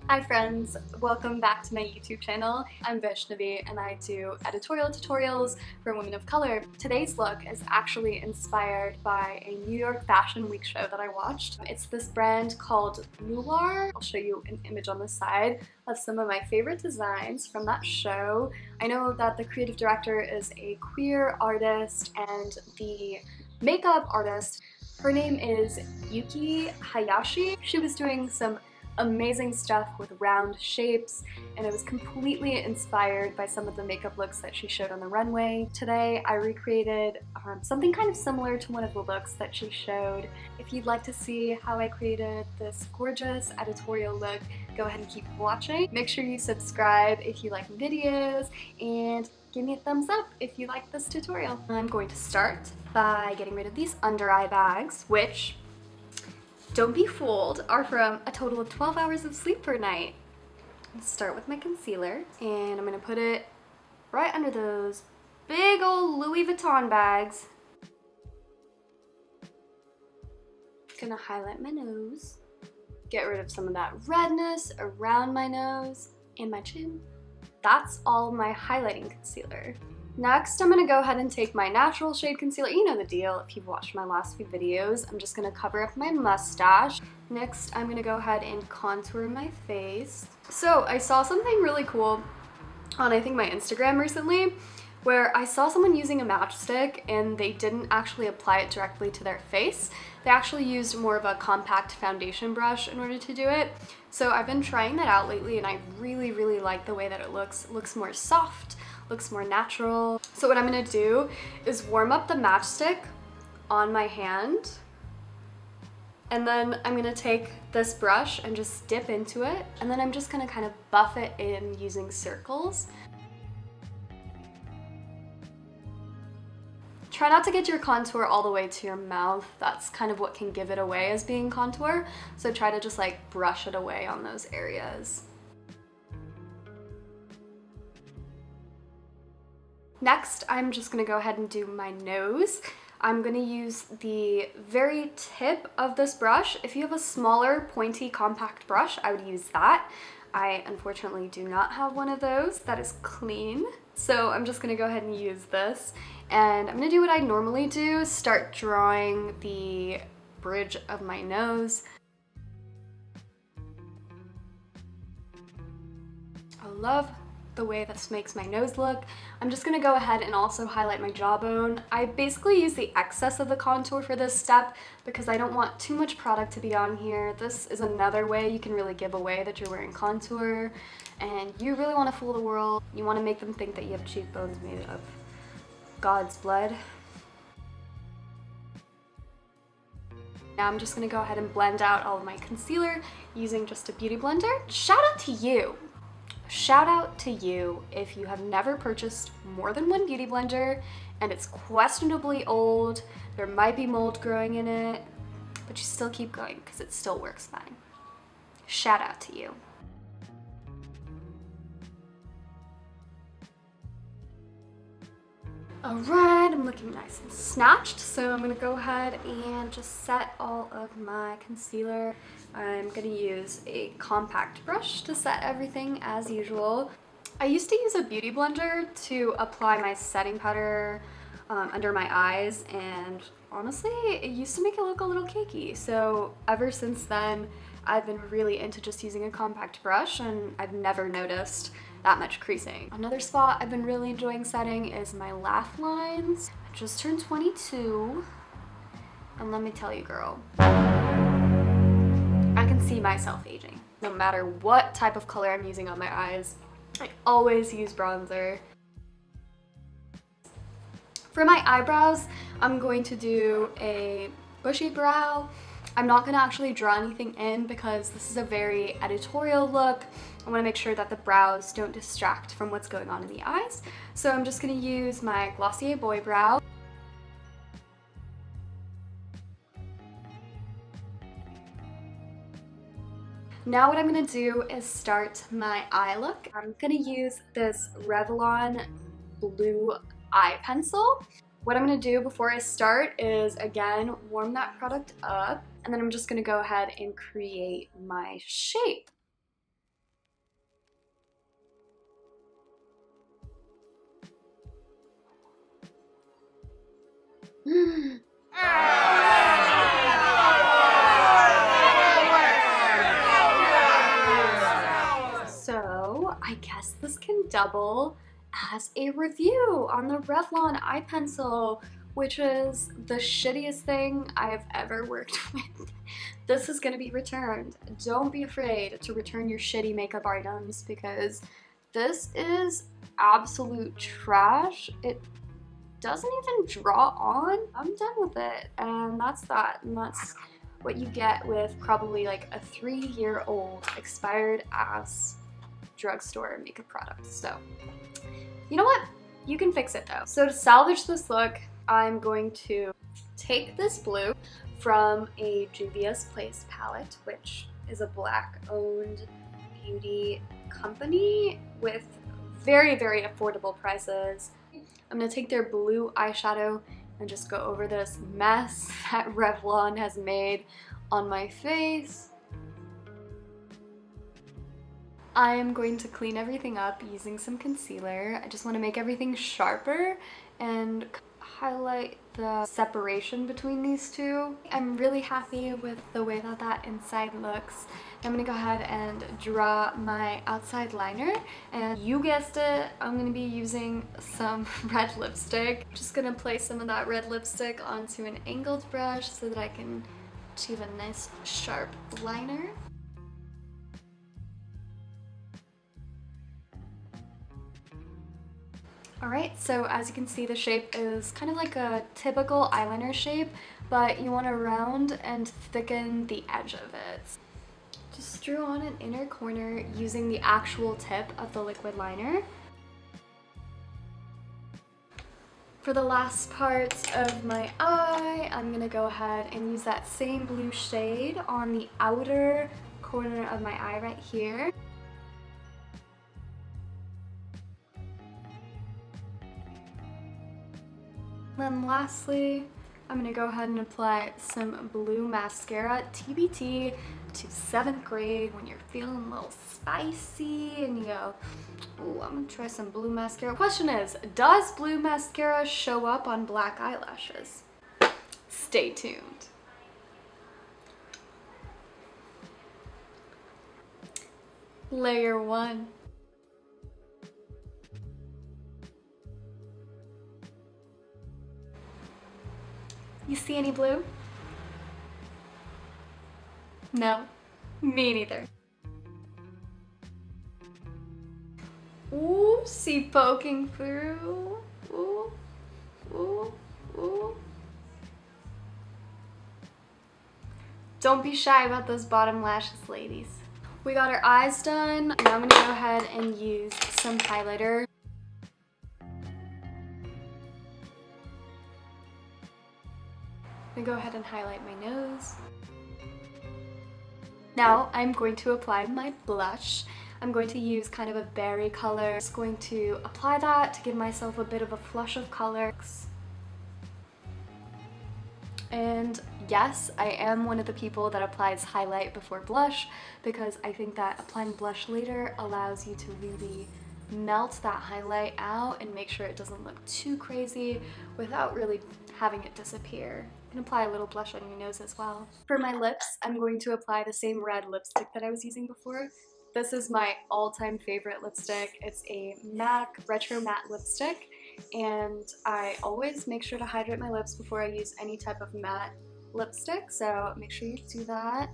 Hi friends, welcome back to my YouTube channel. I'm Vaishnavi and I do editorial tutorials for women of color. Today's look is actually inspired by a New York Fashion Week show that I watched. It's this brand called Noir. I'll show you an image on the side of some of my favorite designs from that show. I know that the creative director is a queer artist and the makeup artist, her name is Yuki Hayashi. She was doing some amazing stuff with round shapes, and it was completely inspired by some of the makeup looks that she showed on the runway. Today I recreated something kind of similar to one of the looks that she showed. If you'd like to see how I created this gorgeous editorial look, go ahead and keep watching. Make sure you subscribe if you like videos, and give me a thumbs up if you like this tutorial. I'm going to start by getting rid of these under eye bags, which, don't be fooled, are from a total of 12 hours of sleep per night. Let's start with my concealer, and I'm gonna put it right under those big old Louis Vuitton bags. Gonna highlight my nose, get rid of some of that redness around my nose and my chin. That's all my highlighting concealer. Next, I'm going to go ahead and take my natural shade concealer. You know the deal if you've watched my last few videos. I'm just going to cover up my mustache. Next, I'm going to go ahead and contour my face. So I saw something really cool on, I think, my Instagram recently, where I saw someone using a matchstick and they didn't actually apply it directly to their face. They actually used more of a compact foundation brush in order to do it. So I've been trying that out lately and I really like the way that it looks. It looks more soft, looks more natural. So what I'm gonna do is warm up the matchstick on my hand, and then I'm gonna take this brush and just dip into it, and then I'm just gonna kind of buff it in using circles. Try not to get your contour all the way to your mouth. That's kind of what can give it away as being contour. So try to just like brush it away on those areas. Next, I'm just gonna go ahead and do my nose. I'm gonna use the very tip of this brush. If you have a smaller, pointy, compact brush, I would use that. I unfortunately do not have one of those that is clean. So I'm just gonna go ahead and use this. And I'm gonna do what I normally do, start drawing the bridge of my nose. I love the way this makes my nose look. I'm just gonna go ahead and also highlight my jawbone. I basically use the excess of the contour for this step because I don't want too much product to be on here. This is another way you can really give away that you're wearing contour, and you really want to fool the world. You want to make them think that you have cheekbones made of God's blood. Now I'm just gonna go ahead and blend out all of my concealer using just a beauty blender. Shout out to you! Shout out to you if you have never purchased more than one beauty blender and it's questionably old, there might be mold growing in it, but you still keep going because it still works fine. Shout out to you. Alright, I'm looking nice and snatched, so I'm going to go ahead and just set all of my concealer. I'm going to use a compact brush to set everything as usual. I used to use a beauty blender to apply my setting powder under my eyes, and honestly, it used to make it look a little cakey. So ever since then, I've been really into just using a compact brush, and I've never noticed that much creasing. Another spot I've been really enjoying setting is my laugh lines. I just turned 22, and let me tell you, girl, I can see myself aging. No matter what type of color I'm using on my eyes, I always use bronzer. For my eyebrows, I'm going to do a bushy brow. I'm not going to actually draw anything in because this is a very editorial look. I want to make sure that the brows don't distract from what's going on in the eyes. So I'm just going to use my Glossier Boy Brow. Now what I'm going to do is start my eye look. I'm going to use this Revlon blue eye pencil. What I'm going to do before I start is, again, warm that product up, and then I'm just going to go ahead and create my shape. So I guess this can double as a review on the Revlon Eye Pencil, which is the shittiest thing I've ever worked with. This is gonna be returned. Don't be afraid to return your shitty makeup items because this is absolute trash. It doesn't even draw on. I'm done with it, and that's that. And that's what you get with probably like a 3-year-old expired ass drugstore makeup product. So you know what? You can fix it though. So to salvage this look, I'm going to take this blue from a Juvia's Place palette, which is a black-owned beauty company with very, very affordable prices. I'm gonna take their blue eyeshadow and just go over this mess that Revlon has made on my face. I am going to clean everything up using some concealer. I just want to make everything sharper and highlight the separation between these two. I'm really happy with the way that that inside looks. I'm gonna go ahead and draw my outside liner, and you guessed it, I'm gonna be using some red lipstick. Just gonna place some of that red lipstick onto an angled brush so that I can achieve a nice sharp liner. Alright, so as you can see, the shape is kind of like a typical eyeliner shape, but you want to round and thicken the edge of it. Just drew on an inner corner using the actual tip of the liquid liner. For the last part of my eye, I'm going to go ahead and use that same blue shade on the outer corner of my eye right here. Then lastly, I'm going to go ahead and apply some blue mascara, TBT to 7th grade when you're feeling a little spicy and you go, ooh, I'm going to try some blue mascara. Question is, does blue mascara show up on black eyelashes? Stay tuned. Layer 1. You see any blue? No, me neither. Ooh, see poking through. Ooh, ooh, ooh. Don't be shy about those bottom lashes, ladies. We got our eyes done. Now I'm gonna go ahead and use some highlighter. I'm gonna go ahead and highlight my nose. Now I'm going to apply my blush. I'm going to use kind of a berry color. I'm just going to apply that to give myself a bit of a flush of color. And yes, I am one of the people that applies highlight before blush because I think that applying blush later allows you to really melt that highlight out and make sure it doesn't look too crazy without really having it disappear. You can apply a little blush on your nose as well. For my lips, I'm going to apply the same red lipstick that I was using before. This is my all-time favorite lipstick. It's a MAC Retro Matte lipstick, and I always make sure to hydrate my lips before I use any type of matte lipstick, so make sure you do that.